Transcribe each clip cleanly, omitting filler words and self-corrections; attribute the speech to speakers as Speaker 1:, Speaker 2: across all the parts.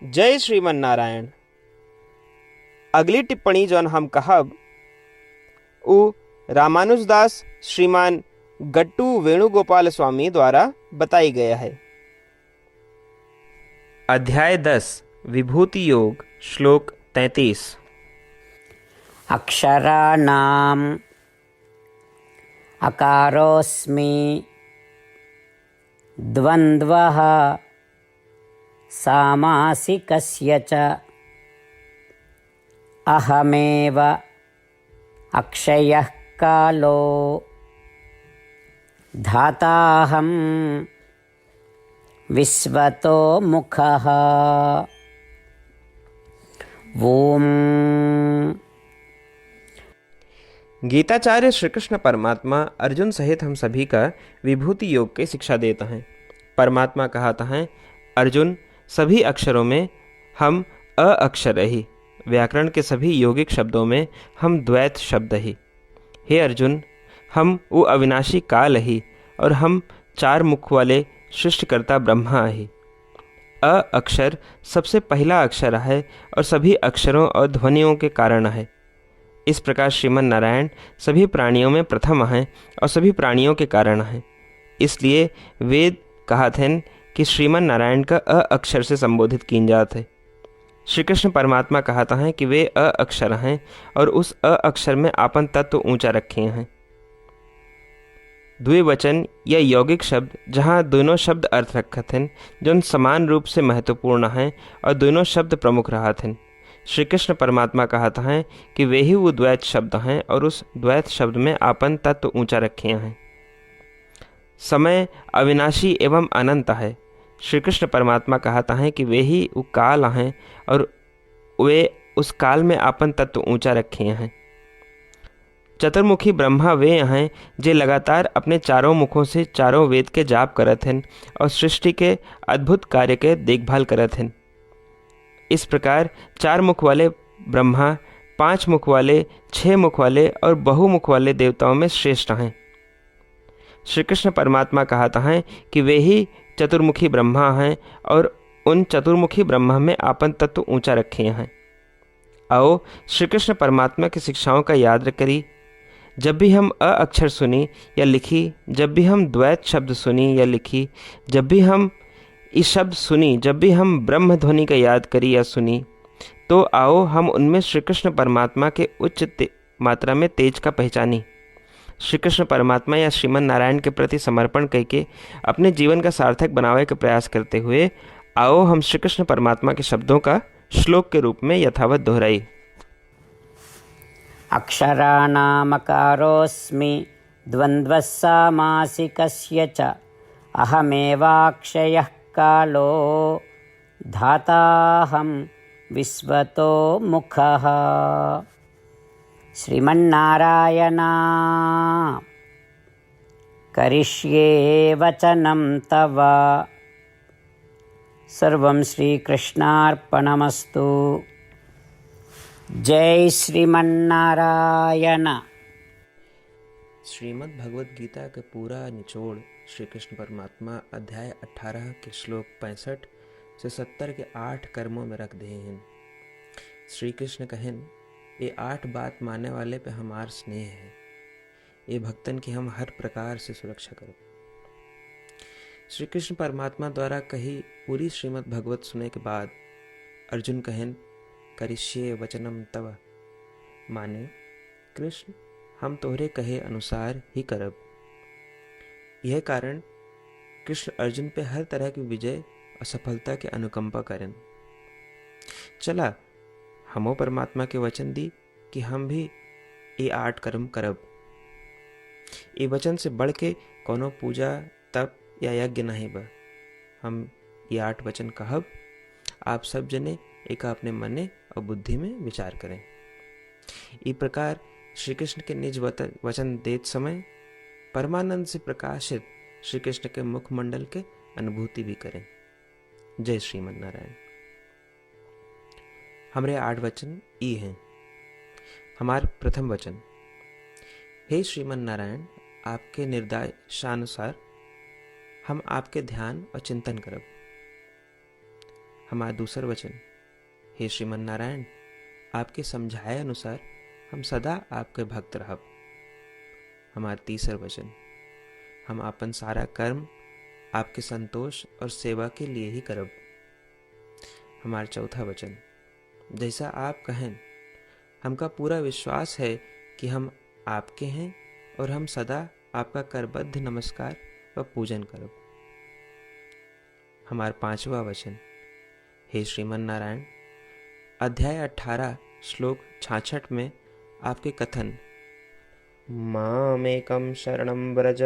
Speaker 1: जय श्रीमन नारायण। अगली टिप्पणी जौन हम कहब उ रामानुजदास श्रीमान गट्टू वेणुगोपाल स्वामी द्वारा बताई गया है। अध्याय 10 विभूति योग श्लोक 33।
Speaker 2: अक्षराणाम् अकारोऽस्मि द्वन्द्वः सामासिकस्य च अहमेव अक्षयः कालो धाताहं विश्वतो मुखः। ओम।
Speaker 1: गीताचार्य श्री कृष्ण परमात्मा अर्जुन सहित हम सभी का विभूति योग की शिक्षा देता है। परमात्मा कहता है, अर्जुन सभी अक्षरों में हम अ अक्षर ही, व्याकरण के सभी यौगिक शब्दों में हम द्वैत शब्द ही। हे अर्जुन, हम वो अविनाशी काल ही और हम चार मुख वाले सृष्टिकर्ता ब्रह्मा ही। अ अक्षर सबसे पहला अक्षर है और सभी अक्षरों और ध्वनियों के कारण है। इस प्रकार श्रीमन नारायण सभी प्राणियों में प्रथम हैं और सभी प्राणियों के कारण हैं। इसलिए वेद कहते हैं कि श्रीमन नारायण का अ अक्षर से संबोधित की जात है। श्री कृष्ण परमात्मा कहता है कि वे अ अक्षर हैं और उस अ अक्षर में आपन तत्व ऊंचा रखे हैं। द्विवचन या यौगिक शब्द जहाँ दोनों शब्द अर्थ रखत हैं, जो समान रूप से महत्वपूर्ण हैं और दोनों शब्द प्रमुख रहत हैं। श्री कृष्ण परमात्मा कहता है कि वे ही वो द्वैत शब्द हैं और उस द्वैत शब्द में आपन तत्व ऊंचा रखे हैं। समय अविनाशी एवं अनंत है। श्री कृष्ण परमात्मा कहता है कि वे ही वो काल हैं और वे उस काल में आपन तत्व ऊंचा रखे हैं। चतुर्मुखी ब्रह्मा वे हैं जे लगातार अपने चारों मुखों से चारों वेद के जाप करत हैं और सृष्टि के अद्भुत कार्य के देखभाल करत हैं। इस प्रकार चार मुख वाले ब्रह्मा, पांच मुख वाले, छह मुख वाले और बहुमुख वाले देवताओं में श्रेष्ठ हैं। श्री कृष्ण परमात्मा कहता है कि वे ही चतुर्मुखी ब्रह्मा हैं और उन चतुर्मुखी ब्रह्मा में आपन तत्व ऊंचा रखे हैं। आओ श्री कृष्ण परमात्मा की शिक्षाओं का याद करी। जब भी हम अ अक्षर सुनी या लिखी, जब भी हम द्वैत शब्द सुनी या लिखी, जब भी हम इस शब्द सुनी, जब भी हम ब्रह्म ध्वनि का याद करी या सुनी, तो आओ हम उनमें श्री कृष्ण परमात्मा के उच्च मात्रा में तेज का पहचानी। श्री कृष्ण परमात्मा या श्रीमन नारायण के प्रति समर्पण करके अपने जीवन का सार्थक बनावे का प्रयास करते हुए आओ हम श्री कृष्ण परमात्मा के शब्दों का श्लोक के रूप में यथावत दोहराई।
Speaker 2: अक्षराणामकारोऽस्मि द्वन्द्वः सामासिकस्य च अहमेवाक्षयः कालो धाताहं विश्वतो मुखः। श्रीमन्नारायण करिष्ये वचनं तव। सर्वं श्रीकृष्णार्पणमस्तु। जय श्रीमन्नारायण।
Speaker 1: श्रीमद् भगवद गीता का पूरा निचोड़ श्री कृष्ण परमात्मा अध्याय 18 के श्लोक 65 से 70 के 8 कर्मों में रख दे हैं। श्री कृष्ण कहन, ये 8 बात मानने वाले पे हमार स्नेह है। ये भक्तन की हम हर प्रकार से सुरक्षा करो। श्री कृष्ण परमात्मा द्वारा कही पूरी श्रीमद् भगवत सुनने के बाद अर्जुन कहन, करिष्ये वचनम तव, माने कृष्ण हम तोहरे कहे अनुसार ही करब। यह कारण कृष्ण अर्जुन पे हर तरह की विजय और सफलता के अनुकंपा करें। चला हमो परमात्मा के वचन दी कि हम भी ये 8 कर्म करब। ये वचन से बढ़ के कोनो पूजा तप या यज्ञ नहीं बा। हम ये 8 वचन कहब, आप सब जने एक अपने मने और बुद्धि में विचार करें। इस प्रकार श्री कृष्ण के निज वचन देत समय परमानंद से प्रकाशित श्री कृष्ण के मुखमंडल के अनुभूति भी करें। जय श्रीमन नारायण। हमारे 8 वचन ई हैं। हमार प्रथम वचन, हे श्रीमन नारायण, आपके निर्देशानुसार हम आपके ध्यान और चिंतन करब। हमारा दूसरा वचन, हे श्रीमन नारायण, आपके समझाए अनुसार हम सदा आपके भक्त रहब। हमारा तीसरा वचन, हम अपन सारा कर्म आपके संतोष और सेवा के लिए ही करब। हमारा चौथा वचन, जैसा आप कहें, हमका पूरा विश्वास है कि हम आपके हैं और हम सदा आपका करबद्ध नमस्कार व पूजन करब। हमारा पांचवा वचन, हे श्रीमन नारायण, अध्याय 18 श्लोक 66 में आपके कथन मामेकम शरणम व्रज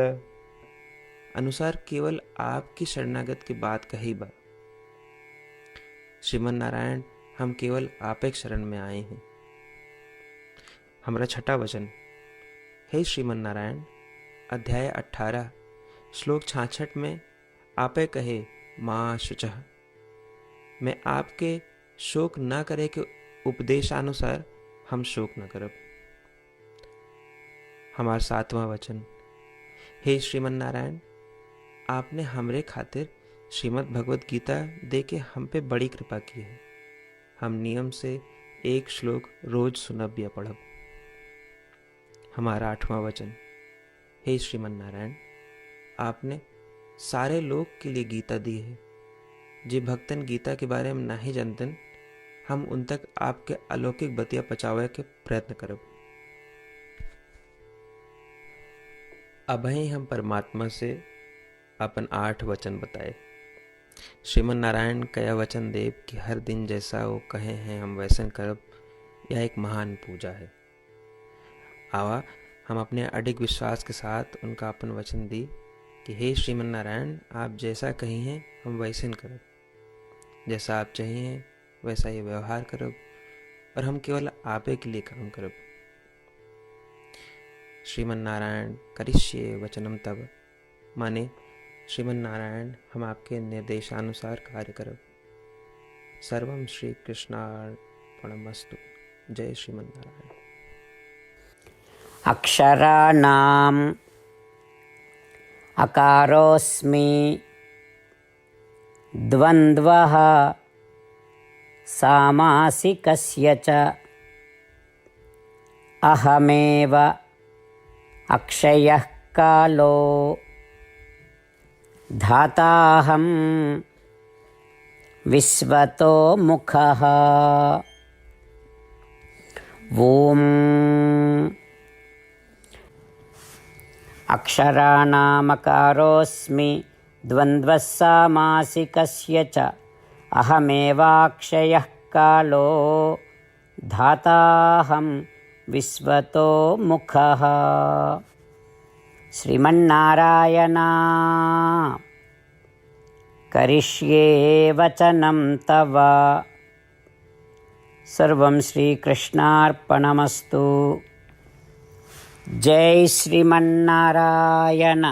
Speaker 1: अनुसार केवल आपकी शरणागत की बात कही बा। श्रीमन नारायण, हम केवल आप एक शरण में आए हैं। हमारा छठा वचन, हे श्रीमन नारायण, अध्याय 18 श्लोक 66 में आपे कहे माँ शुचः, मैं आपके शोक न करे के उपदेशानुसार हम शोक न करब। हमारा सातवां वचन, हे श्रीमन नारायण, आपने हमरे खातिर श्रीमद् भगवत गीता दे के हम पे बड़ी कृपा की है। हम नियम से एक श्लोक रोज सुनब या पढ़ब। हमारा आठवां वचन, हे श्रीमन नारायण, आपने सारे लोग के लिए गीता दी है। जे भक्तन गीता के बारे में नहीं जानतन, हम उन तक आपके अलौकिक बतिया पहुंचावे के प्रयत्न करब। अभी हम परमात्मा से अपन 8 वचन बताए। श्रीमन नारायण कया वचन देव कि हर दिन जैसा वो कहे हैं हम वैसन करब, यह एक महान पूजा है। आवा हम अपने अडिग विश्वास के साथ उनका अपन वचन दी कि हे श्रीमन नारायण, आप जैसा कही हैं हम वैसन करब, जैसा आप चाहिए वैसा ही व्यवहार करब और हम केवल आपे के लिए काम करब। श्रीमन नारायण करिष्ये वचनम तब, माने श्रीमन नारायण हम आपके निर्देशानुसार कार्य करब। सर्वम श्री कृष्णार्पणमस्तु। जय श्रीमन नारायण।
Speaker 2: अक्षराणाम् अकारोऽस्मि द्वन्द्वः सामासिकस्य च अहमेव अक्षयः कालो धाताहं विश्वतो मुखः। ॐ अक्षराणामकारोऽस्मि द्वन्द्वः सामासिकस्य च अहमेवाक्षयः कालो धाताहं विश्वतो मुखः। श्रीमन्नारायण करिष्ये वचनं तव। सर्वं श्रीकृष्णार्पणमस्तु। जय श्रीमन्नारायण।